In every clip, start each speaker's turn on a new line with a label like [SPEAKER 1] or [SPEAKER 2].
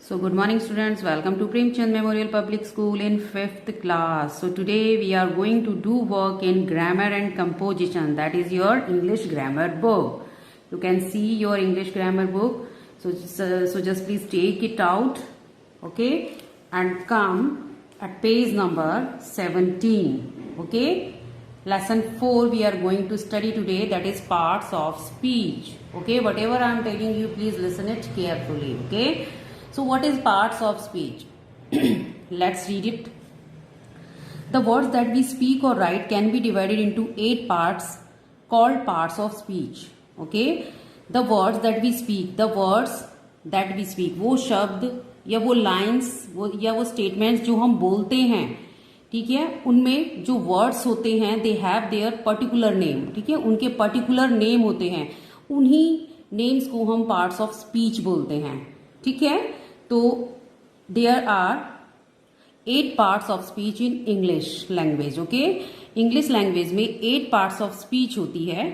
[SPEAKER 1] So good morning students, welcome to Premchand Memorial Public School in 5th class. So today we are going to do work in grammar and composition, that is your English grammar book. You can see your English grammar book. So just please take it out, okay, and come at page number 17, okay. Lesson 4 we are going to study today, that is parts of speech, okay. Whatever I am telling you, please listen it carefully, okay. So what is parts of speech? Let's read it. The words that we speak or write can be divided into 8 parts called parts of speech. Okay? The words that we speak, वो शब्द या वो lines या वो statements जो हम बोलते हैं, ठीक है, उनमें जो वर्ड्स होते हैं they have their particular name, ठीक है, उनके पर्टिकुलर नेम होते हैं, उन्हीं नेम्स को हम पार्ट्स ऑफ स्पीच बोलते हैं, ठीक है. तो there are 8 parts of speech in English language, okay. English language में 8 पार्ट्स ऑफ स्पीच होती है,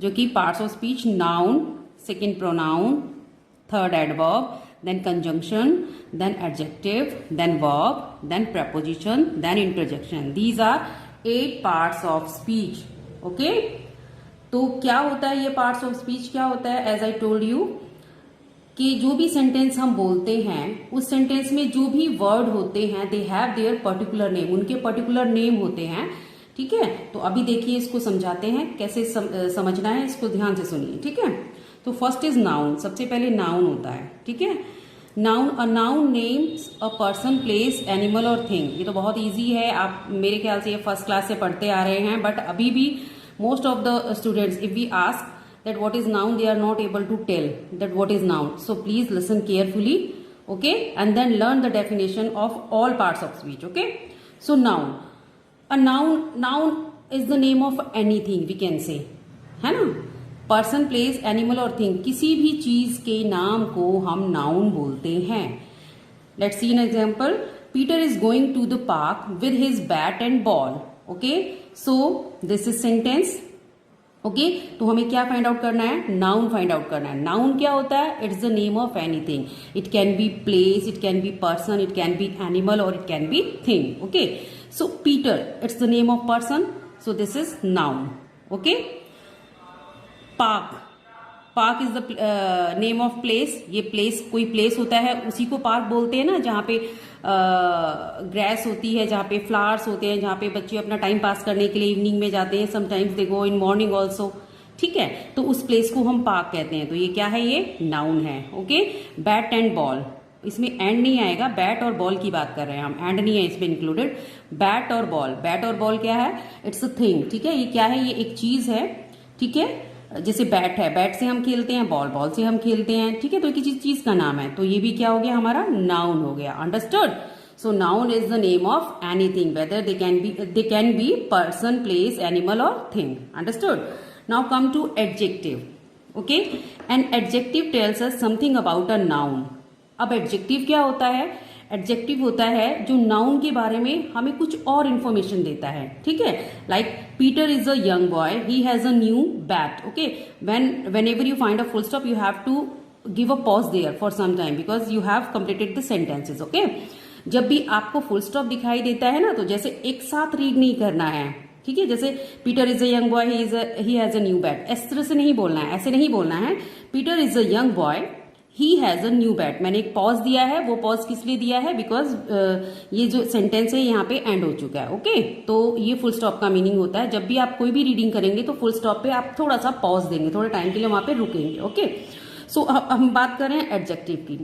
[SPEAKER 1] जो कि parts of speech noun, second pronoun, third adverb, then conjunction, then adjective, then verb, then preposition, then interjection. These are 8 parts of speech, okay. तो क्या होता है ये parts of speech, क्या होता है? As I told you कि जो भी सेंटेंस हम बोलते हैं उस सेंटेंस में जो भी वर्ड होते हैं they have their particular name, उनके पर्टिकुलर नेम होते हैं, ठीक है. तो अभी देखिए इसको समझाते हैं कैसे समझना है, इसको ध्यान से सुनिए, ठीक है. तो फर्स्ट इज नाउन, सबसे पहले नाउन होता है, ठीक है. Noun, a noun names a person, place, animal और थिंग. ये तो बहुत इजी है, आप मेरे ख्याल से ये फर्स्ट क्लास से पढ़ते आ रहे हैं, बट अभी भी most of the students if we ask that what is noun, they are not able to tell that what is noun. So please listen carefully, okay, and then learn the definition of all parts of speech, okay. So noun, a noun is the name of anything, we can say, है ना. Person, place, animal और thing, किसी भी चीज के नाम को हम नाउन बोलते हैं. Let's see an example. Peter is going to the park with his bat and ball, okay. So this is sentence, okay. तो हमें क्या फाइंड आउट करना है? नाउन फाइंड आउट करना है. नाउन क्या होता है? It's the name of anything. It can be place, it can be person, it can be animal और it can be thing, okay. So Peter, it's the name of person, so this is noun, okay. Park, park is the name of place. ये place, कोई place होता है उसी को park बोलते हैं ना, जहाँ पे ग्रास होती है, जहाँ पे फ्लावर्स होते हैं, जहाँ पे बच्चे अपना टाइम पास करने के लिए इवनिंग में जाते हैं. Sometimes they go in morning also, ठीक है. तो उस प्लेस को हम पार्क कहते हैं. तो ये क्या है? ये नाउन है, ओके. बैट एंड बॉल, इसमें एंड नहीं आएगा, बैट और बॉल की बात कर रहे हैं हम, एंड नहीं है इसमें इंक्लूडेड. बैट और बॉल, बैट और बॉल क्या है? इट्स अ थिंग, ठीक है. ये क्या है? ये एक चीज है, ठीक है. जैसे बैट है, बैट से हम खेलते हैं, बॉल, बॉल से हम खेलते हैं, ठीक है. तो किसी चीज का नाम है, तो ये भी क्या हो गया? हमारा नाउन हो गया. Understood. So noun is the name of anything, whether they can be person, place, animal और thing. Understood. Now come to adjective, okay. And adjective tells us something about a noun. अब adjective क्या होता है? Adjective होता है जो noun के बारे में हमें कुछ और इन्फॉर्मेशन देता है, ठीक है. Like Peter is a young boy, he has a new bat, okay. whenever you find a full stop you have to give a pause there for some time because you have completed the sentences, okay. जब भी आपको full stop दिखाई देता है ना, तो जैसे एक साथ रीड नहीं करना है, ठीक है. जैसे Peter is a young boy, he has a new bat, इस तरह से नहीं बोलना है, ऐसे नहीं बोलना है. Peter is a young boy, he has a new bat. मैंने एक पॉज दिया है, वो पॉज किस लिए दिया है? बिकॉज ये जो सेंटेंस है यहाँ पे एंड हो चुका है, ओके. तो ये फुल स्टॉप का मीनिंग होता है. जब भी आप कोई भी रीडिंग करेंगे तो फुल स्टॉप पे आप थोड़ा सा पॉज देंगे, थोड़े टाइम के लिए वहां पे रुकेंगे, ओके. सो हम बात कर रहे हैं एडजेक्टिव की.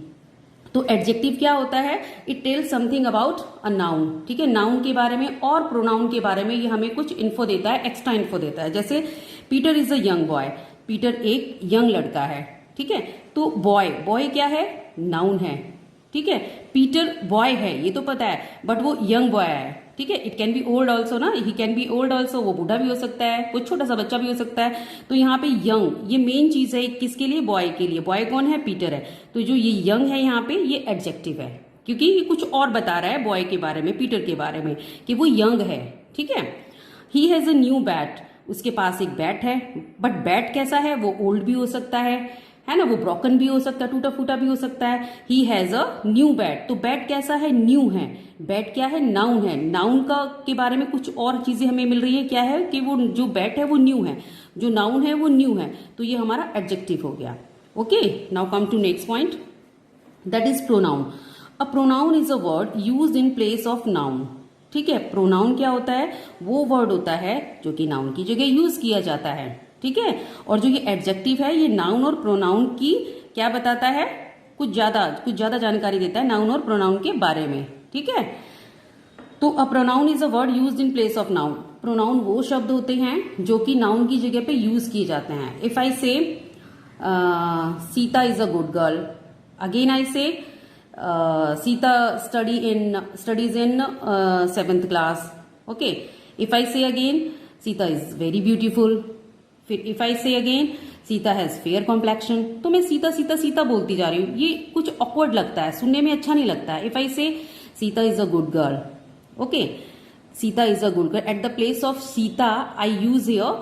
[SPEAKER 1] तो एडजेक्टिव क्या होता है? It tells something about a noun, ठीक है. नाउन के बारे में और प्रोनाउन के बारे में ये हमें कुछ इन्फो देता है, एक्स्ट्रा इन्फो देता है. जैसे Peter is a young boy, Peter एक यंग लड़का है, ठीक है. तो बॉय, बॉय क्या है? नाउन है, ठीक है. पीटर बॉय है ये तो पता है, बट वो यंग बॉय है, ठीक है. It can be old also ना, he can be old also, वो बूढ़ा भी हो सकता है, कुछ छोटा सा बच्चा भी हो सकता है. तो यहाँ पे यंग, ये मेन चीज है किसके लिए? बॉय के लिए. बॉय कौन है? पीटर है. तो जो ये यंग है यहाँ पे, ये एडजेक्टिव है, क्योंकि ये कुछ और बता रहा है बॉय के बारे में, पीटर के बारे में, कि वो यंग है, ठीक है. ही हैज अ न्यू बैट, उसके पास एक बैट है, बट बैट कैसा है? वो ओल्ड भी हो सकता है, है ना, वो ब्रोकन भी हो सकता है, टूटा फूटा भी हो सकता है। ही हैज अ न्यू बैट, तो बैट कैसा है, न्यू है। बैट क्या है, नाउन है। नाउन का के बारे में कुछ और चीजें हमें मिल रही है, क्या है कि वो जो बैट है वो न्यू है, जो नाउन है वो न्यू है, तो ये हमारा एडजेक्टिव हो गया। Okay, now come to next point, that is pronoun. A pronoun is a word used in place of noun. ठीक है, प्रोनाउन क्या होता है, वो वर्ड होता है जो कि नाउन की जगह यूज किया जाता है। ठीक है, और जो ये एडजेक्टिव है ये नाउन और प्रोनाउन की क्या बताता है, कुछ ज्यादा जानकारी देता है नाउन और प्रोनाउन के बारे में। ठीक है, तो अ pronoun is a word used in place of noun. Pronoun वो शब्द होते हैं जो कि नाउन की जगह पे यूज किए जाते हैं। इफ आई से Sita is a good girl, again I से Sita studies in 7th class. Okay, if I say again Sita is very beautiful, फिर if I say again Sita has fair complexion, तो मैं सीता सीता सीता बोलती जा रही हूँ, ये कुछ awkward लगता है, सुनने में अच्छा नहीं लगता है। If I say Sita is a good girl, okay, Sita is a good girl, at the place of Sita I use here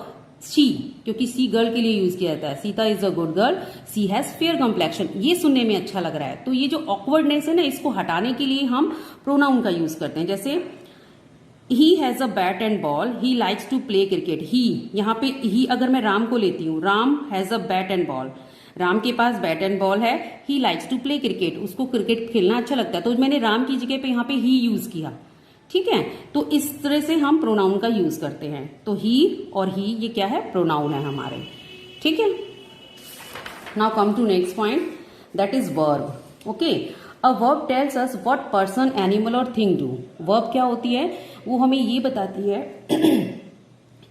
[SPEAKER 1] she, क्योंकि सी गर्ल के लिए यूज किया जाता है। Sita is a good girl, she has fair complexion, ये सुनने में अच्छा लग रहा है। तो ये जो ऑकवर्डनेस है ना, इसको हटाने के लिए हम प्रोनाउन का यूज करते हैं। जैसे he has a bat and ball, he likes to play cricket. He, यहाँ पे ही अगर मैं राम को लेती हूँ, Ram has a bat and ball, Ram के पास बैट एंड बॉल है। He likes to play cricket, उसको क्रिकेट खेलना अच्छा लगता है, तो मैंने राम की जगह पे यहाँ पे ही यूज किया। ठीक है, तो इस तरह से हम प्रोनाउन का यूज करते हैं। तो ही और ही ये क्या है, प्रोनाउन है हमारे। ठीक है, now come to next point, that is verb. Okay, a verb tells us what person, animal और थिंग डू। वर्ब क्या होती है, वो हमें ये बताती है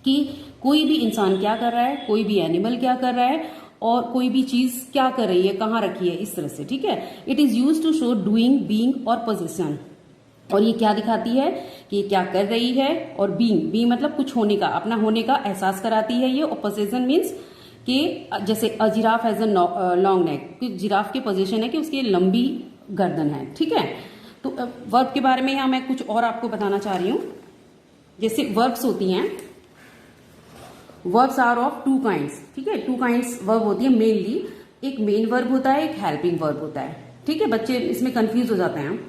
[SPEAKER 1] कि कोई भी इंसान क्या कर रहा है, कोई भी एनिमल क्या कर रहा है, और कोई भी चीज क्या कर रही है, कहाँ रखी है, इस तरह से। ठीक है, it is use to show doing, being और पोजीशन। और ये क्या दिखाती है कि ये क्या कर रही है, और बीइंग मतलब कुछ होने का, अपना होने का एहसास कराती है ये। और पोजीशन मीन्स कि जैसे a giraffe has a long neck, giraffe की पोजीशन है कि उसकी लंबी गर्दन है। ठीक है, तो वर्ब के बारे में यहाँ मैं कुछ और आपको बताना चाह रही हूँ। जैसे वर्ब्स होती हैं, verbs are of two kinds. ठीक है, टू काइंड्स वर्ब होती है मेनली, एक मेन वर्ब होता है, एक हेल्पिंग वर्ब होता है। ठीक है, बच्चे इसमें कंफ्यूज हो जाते हैं।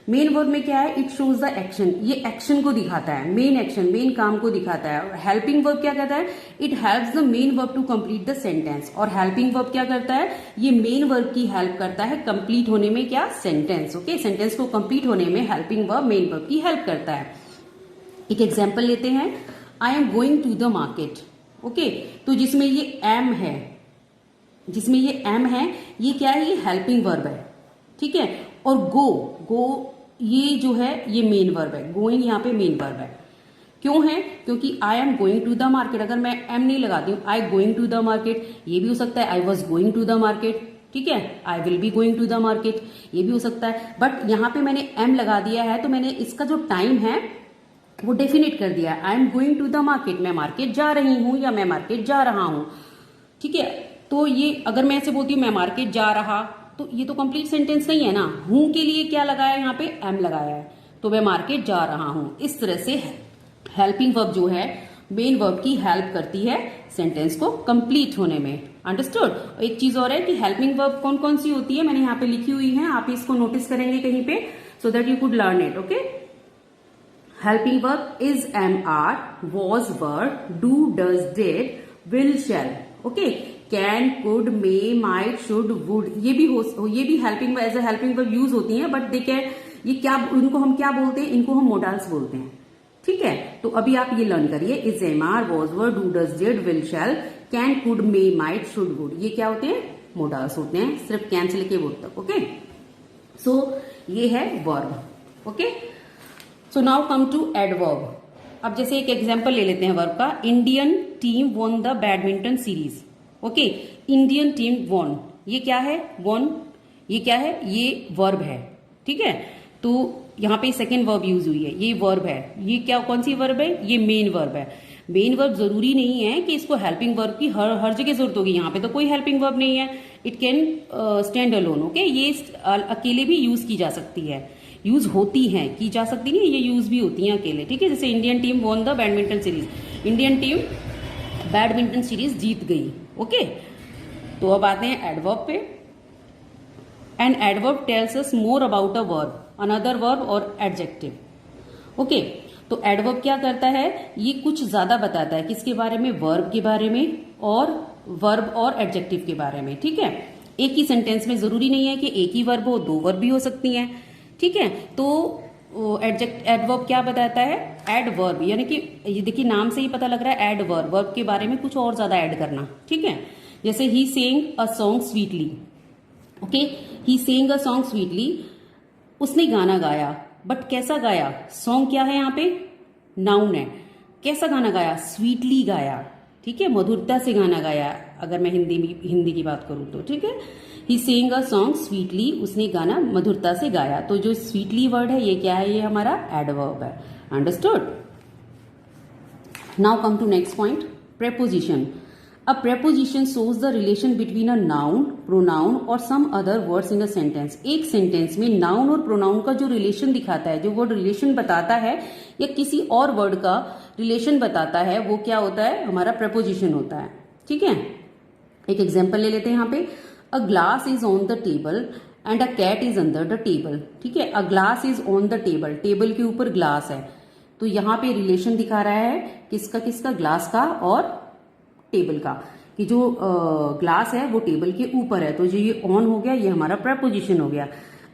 [SPEAKER 1] मेन वर्ब में क्या है, इट शोज द एक्शन, ये एक्शन को दिखाता है, मेन एक्शन, मेन काम को दिखाता है। और हेल्पिंग वर्ब क्या कहता है, it helps the main verb to complete the sentence. और हेल्पिंग वर्ब क्या करता है, ये मेन वर्ब की हेल्प करता है कंप्लीट होने में, क्या, सेंटेंस। ओके, सेंटेंस को कंप्लीट होने में हेल्पिंग वर्ब मेन वर्ब की हेल्प करता है। एक एग्जाम्पल लेते हैं, I am going to the market. Okay, तो जिसमें ये एम है, जिसमें ये एम है, ये क्या है, ये हेल्पिंग वर्ब है। ठीक है, और गो ये जो है ये मेन वर्ब है। गोइंग यहाँ पे मेन वर्ब है। क्यों है, क्योंकि I am going to the market, अगर मैं एम नहीं लगाती हूँ, I going to the market, ये भी हो सकता है I was going to the market. ठीक है, I will be going to the market, ये भी हो सकता है। बट यहाँ पे मैंने एम लगा दिया है, तो मैंने इसका जो टाइम है वो डेफिनेट कर दिया, I am going to the market, मैं मार्केट जा रही हूं या मैं मार्केट जा रहा हूं। ठीक है, तो ये अगर मैं ऐसे बोलती हूँ मैं मार्केट जा रहा, तो ये तो कंप्लीट सेंटेंस नहीं है ना। हूं के लिए क्या लगाया है, यहाँ पे एम लगाया है, तो मैं मार्केट जा रहा हूं। इस तरह से हेल्पिंग वर्ब जो है मेन वर्ब की हेल्प करती है सेंटेंस को कंप्लीट होने में। अंडरस्टूड। एक चीज और है कि हेल्पिंग वर्ब कौन कौन सी होती है, मैंने यहाँ पे लिखी हुई है, आप इसको नोटिस करेंगे कहीं पे, so that you could learn it. Okay, helping verb is, am, are, was, were, do, does, did, will, shall. Okay, can, could, may, might, should, would, ये भी helping as a helping verb use होती हैं। But they can, ये क्या, इनको हम क्या बोलते हैं, इनको हम मोडाल्स बोलते हैं। ठीक है, तो अभी आप ये लर्न करिए, is, am, are, was, were, do, does, did, will, shall, can, could, may, might, should, would, ये क्या होते हैं, मोडाल्स होते हैं, सिर्फ कैन से लेके वुड तक। ओके, सो ये है verb. Okay, so now come to adverb. अब जैसे एक एग्जांपल ले लेते हैं वर्ब का, Indian team won the badminton series. Okay, Indian team won, ये क्या है, वॉन, ये क्या है, ये वर्ब है। ठीक है, तो यहाँ पे सेकेंड वर्ब यूज हुई है, ये वर्ब है। ये क्या, कौन सी वर्ब है, ये मेन वर्ब है। मेन वर्ब जरूरी नहीं है कि इसको हेल्पिंग वर्ब की हर जगह जरूरत होगी, यहाँ पे तो कोई हेल्पिंग वर्ब नहीं है, it can stand alone. Okay, ये अकेले भी यूज की जा सकती है, यूज होती है, की जा सकती नहीं, ये यूज भी होती हैं अकेले। ठीक है, जैसे Indian team won the badminton series, Indian team badminton series जीत गई। ओके, तो अब आते हैं एडवर्ब पे। An adverb tells us more about a verb, another verb और एडजेक्टिव। ओके, तो एडवर्ब क्या करता है, ये कुछ ज्यादा बताता है किसके बारे में, वर्ब के बारे में और वर्ब और एडजेक्टिव के बारे में। ठीक है, एक ही सेंटेंस में जरूरी नहीं है कि एक ही वर्ब हो, दो वर्ब भी हो सकती हैं। ठीक है, तो एडवर्ब क्या बताता है, एडवर्ब, यानी कि ये देखिए नाम से ही पता लग रहा है एडवर्ब, वर्ब के बारे में कुछ और ज्यादा ऐड करना। ठीक है, जैसे he saying a song sweetly. Okay, he saying a song sweetly, उसने गाना गाया, बट कैसा गाया, सॉन्ग क्या है यहाँ पे, नाउन है। कैसा गाना गाया, स्वीटली गाया। ठीक है, मधुरता से गाना गाया, अगर मैं हिंदी की बात करूं तो। ठीक है, he saying a song sweetly, उसने गाना मधुरता से गाया। तो जो स्वीटली वर्ड है ये क्या है, ये हमारा एडवर्ब है। Understood. Now come to next point, preposition. A preposition shows the relation between a noun, pronoun or some other words in a sentence. एक सेंटेंस में नाउन और प्रोनाउन का जो रिलेशन दिखाता है, जो वर्ड रिलेशन बताता है या किसी और वर्ड का रिलेशन बताता है, वो क्या होता है, हमारा प्रेपोजिशन होता है। ठीक है, एक एग्जांपल ले लेते हैं यहाँ पे। A glass is on the table and a cat is under the table. ठीक है, a glass is on the table, table के ऊपर ग्लास है, तो यहाँ पे रिलेशन दिखा रहा है किसका किसका, ग्लास का और टेबल का, कि जो ग्लास है वो टेबल के ऊपर है, तो जो ये ऑन हो गया ये हमारा प्रेपोजिशन हो गया।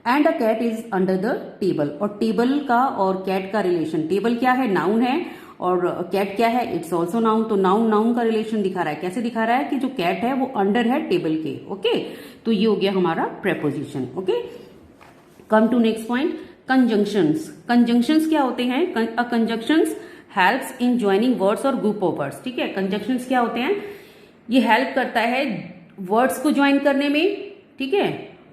[SPEAKER 1] And a cat is under the table, और टेबल का और कैट का रिलेशन, टेबल क्या है, नाउन है, और कैट क्या है, इट्स ऑल्सो नाउन। तो नाउन नाउन का रिलेशन दिखा रहा है, कैसे दिखा रहा है कि जो कैट है वो अंडर है टेबल के। ओके, तो ये हो गया हमारा preposition. Okay, come to next point, conjunctions. Conjunctions क्या होते हैं, conjunctions helps in joining words और ग्रुप ऑफ वर्ड्स। ठीक है, कंजंक्शंस क्या होते हैं, ये हेल्प करता है वर्ड्स को ज्वाइन करने में, ठीक है,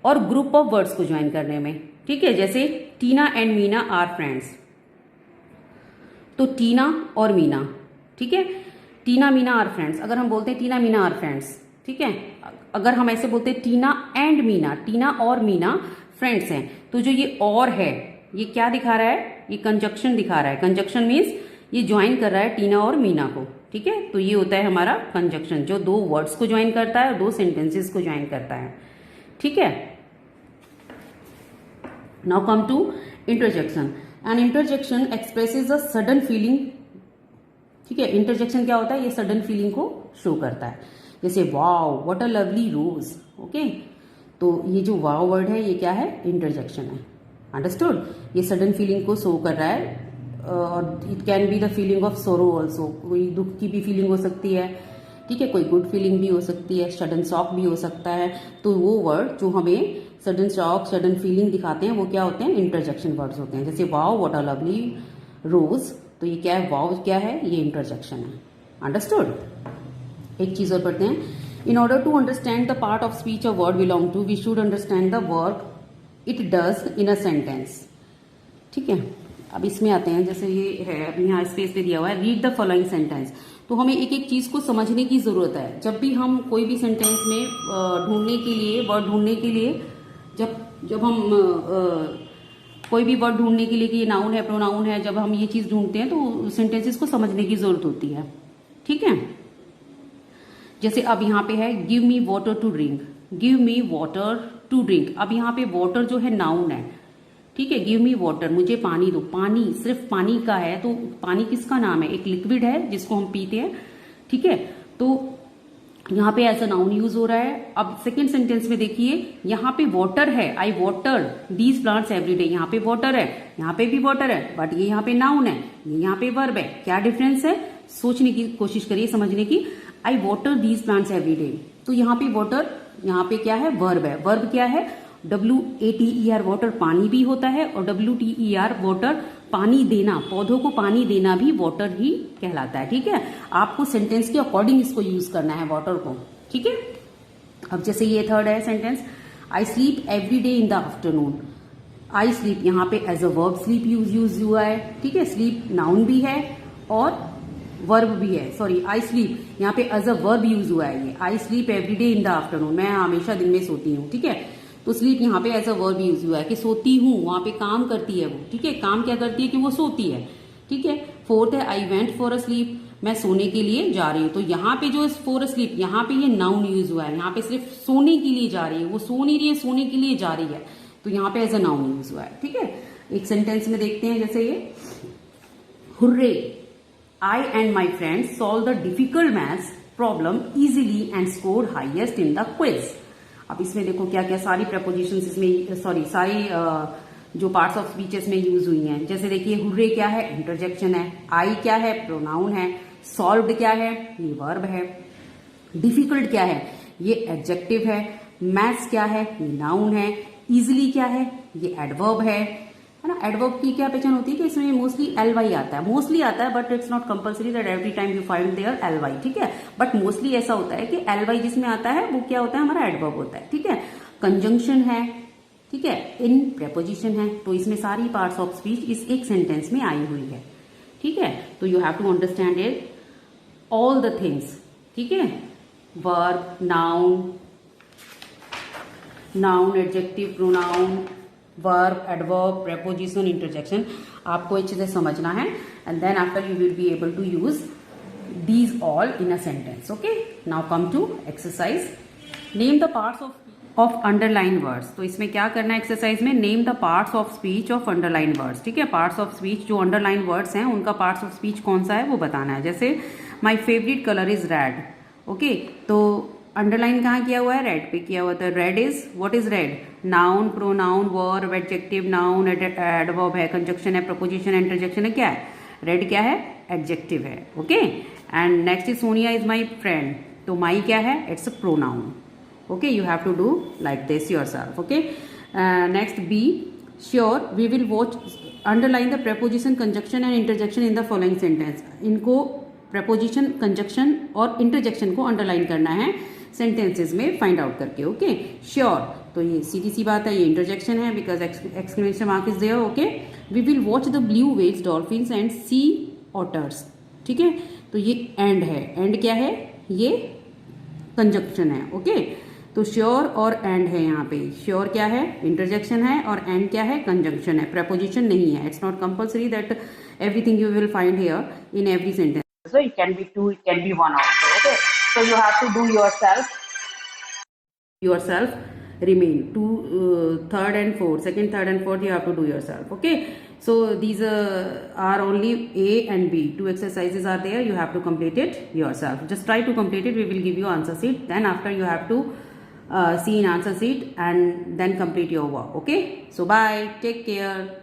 [SPEAKER 1] और ग्रुप ऑफ वर्ड्स को ज्वाइन करने में। ठीक है, जैसे टीना एंड मीना आर फ्रेंड्स, तो टीना और मीना, ठीक है, टीना मीना आर फ्रेंड्स। अगर हम बोलते हैं टीना मीना आर फ्रेंड्स, ठीक है, अगर हम ऐसे बोलते हैं टीना एंड मीना, टीना और मीना फ्रेंड्स हैं, तो जो ये और है ये क्या दिखा रहा है, ये कंजक्शन दिखा रहा है। कंजक्शन मीन्स ये ज्वाइन कर रहा है टीना और मीना को। ठीक है, तो ये होता है हमारा कंजक्शन, जो दो वर्ड्स को ज्वाइन करता है और दो सेंटेंसेस को ज्वाइन करता है। ठीक है, now come to interjection. An interjection expresses a sudden feeling. ठीक है, इंटरजेक्शन क्या होता है, ये सडन फीलिंग को शो करता है, जैसे wow what a lovely rose. Okay, तो ये जो वाओ वर्ड है ये क्या है, इंटरजेक्शन है। अंडरस्टूड, ये सडन फीलिंग को शो कर रहा है, और it can be the feeling of सोरो ऑल्सो, कोई दुख की भी फीलिंग हो सकती है। ठीक है, कोई गुड फीलिंग भी हो सकती है, सडन शॉक भी हो सकता है। तो वो वर्ड जो हमें सडन शॉक सडन फीलिंग दिखाते हैं वो क्या होते हैं, इंटरजेक्शन वर्ड्स होते हैं। जैसे wow what a lovely rose, तो ये क्या है, वाओ क्या है, ये इंटरजेक्शन है। अंडरस्टूड। एक चीज और पढ़ते हैं, in order to understand the part of speech a word belong to, we should understand the work it does in a sentence. ठीक है, अब इसमें आते हैं, जैसे ये है अभी यहाँ स्पेस पे दिया हुआ है, रीड द फॉलोइंग सेंटेंस। तो हमें एक एक चीज को समझने की जरूरत है। जब भी हम कोई भी सेंटेंस में ढूंढने के लिए, वर्ड ढूंढने के लिए, जब हम कोई भी वर्ड ढूंढने के लिए कि ये नाउन है प्रोनाउन है, जब हम ये चीज ढूंढते हैं तो सेंटेंसेस को समझने की जरूरत होती है। ठीक है, जैसे अब यहाँ पे है give me water to drink, give me water to drink. अब यहाँ पे वाटर जो है नाउन है, ठीक है, गिव मी वाटर, मुझे पानी दो। पानी सिर्फ पानी का है, तो पानी किसका नाम है, एक लिक्विड है जिसको हम पीते हैं। ठीक है, तो यहाँ पे ऐसा नाउन यूज हो रहा है। अब सेकेंड सेंटेंस में देखिए, यहाँ पे वाटर है, आई वाटर दीज प्लांट्स एवरीडे, यहाँ पे वाटर है, यहाँ पे भी वाटर है, बट ये यहाँ पे नाउन है, ये यहाँ पे वर्ब है। क्या डिफरेंस है, सोचने की कोशिश करिए, समझने की। आई वाटर दीज प्लांट्स एवरीडे, तो यहाँ पे वाटर, यहाँ पे क्या है, वर्ब है। वर्ब क्या है, WATER वाटर पानी भी होता है, और WTER वाटर पानी देना, पौधों को पानी देना भी वाटर ही कहलाता है। ठीक है, आपको सेंटेंस के अकॉर्डिंग इसको यूज करना है वाटर को। ठीक है, अब जैसे ये थर्ड है sentence, I sleep every day in the afternoon. I sleep यहाँ पे as a verb sleep use हुआ है। ठीक है, स्लीप नाउन भी है और वर्ब भी है। सॉरी, आई स्लीप यहाँ पे एज अ वर्ब यूज हुआ है। ये आई sleep every day in the afternoon, मैं हमेशा दिन में सोती हूँ। ठीक है, तो स्लीप यहाँ पे एज अ वर्ब यूज हुआ है कि सोती हूँ, वहां पे काम करती है वो। ठीक है, काम क्या करती है कि वो सोती है। ठीक है, फोर्थ है I went for a slip, मैं सोने के लिए जा रही हूँ। तो यहाँ पे जो फॉर स्लीप, यहाँ पे ये नाउन यूज हुआ है, यहाँ पे सिर्फ सोने के लिए जा रही है, वो सो नहीं रही है, सोने के लिए जा रही है, तो यहाँ पे एज अ नाउन यूज हुआ है। ठीक है, एक सेंटेंस में देखते हैं, जैसे ये hurray, I and my friends solved the difficult maths problem easily and scored highest in the quiz. अब इसमें देखो क्या क्या सारी prepositions इसमें, सॉरी सारी जो पार्ट्स ऑफ स्पीचेस में यूज हुई हैं। जैसे देखिए हुर्रे क्या है, इंटरजेक्शन है, आई क्या है, प्रोनाउन है, सॉल्व्ड क्या है, ये वर्ब है, डिफिकल्ट क्या है, ये एडजेक्टिव है, मैथ्स क्या है, ये नाउन है, इजिली क्या है, ये एडवर्ब है ना। एडवर्ब की क्या पहचान होती है कि इसमें मोस्टली एलवाई आता है, मोस्टली आता है, but it's not compulsory that every time you find there L Y. ठीक है, बट मोस्टली ऐसा होता है कि एलवाई जिसमें आता है वो क्या होता है, हमारा एडवर्ब होता है। ठीक है, कंजंक्शन है, ठीक है, इन प्रेपोजिशन है, तो इसमें सारी पार्ट्स ऑफ स्पीच इस एक सेंटेंस में आई हुई है। ठीक है, तो you have to understand it all the things. ठीक है, verb, noun, adjective, pronoun, verb, adverb, preposition, interjection, आपको अच्छे से समझना है, and then after you will be able to use these all in a sentence. Okay, now come to exercise, name the parts of underline words. तो इसमें क्या करना है एक्सरसाइज में, name the parts of speech of underline words. ठीक है, parts of speech जो underline words हैं उनका पार्ट्स ऑफ स्पीच कौन सा है वो बताना है। जैसे my favourite colour is red. Okay, तो अंडरलाइन कहाँ किया हुआ है, रेड पे किया हुआ। तो red is, what is red, noun, pronoun, verb, adjective, noun, adverb है, कंजक्शन है, प्रपोजिशन, इंटरजेक्शन है, क्या है, रेड क्या है, एडजेक्टिव है। Okay, and next is Sonia is my friend. तो माई क्या है, it's a pronoun. Okay, you have to do like this yourself. Okay, next B sure we will watch, underline the preposition, conjunction and interjection in the following sentence. इनको preposition, conjunction और interjection को underline करना है sentences में find out करके। Okay, sure, तो ये सीधी सी बात है, ये इंटरजेक्शन है because exclamation mark is there. Okay, we will watch the blue whales, dolphins and sea otters. ठीक है, तो ये एंड है, एंड क्या है, ये कंजक्शन है। ओके, तो श्योर और एंड है, यहाँ पे श्योर क्या है, इंटरजेक्शन है, और एंड क्या है, कंजक्शन है, प्रपोजिशन नहीं है। It's not compulsory that everything you will find here in every sentence, so it can be two, it can be one also. Okay, so you have to do yourself remain two, third and fourth, second, third and fourth you have to do yourself. Okay, so these are only A and B, two exercises are there, you have to complete it yourself. Just try to complete it, we will give you answer sheet, then after you have to see in answer sheet and then complete your work. Okay, so bye, take care.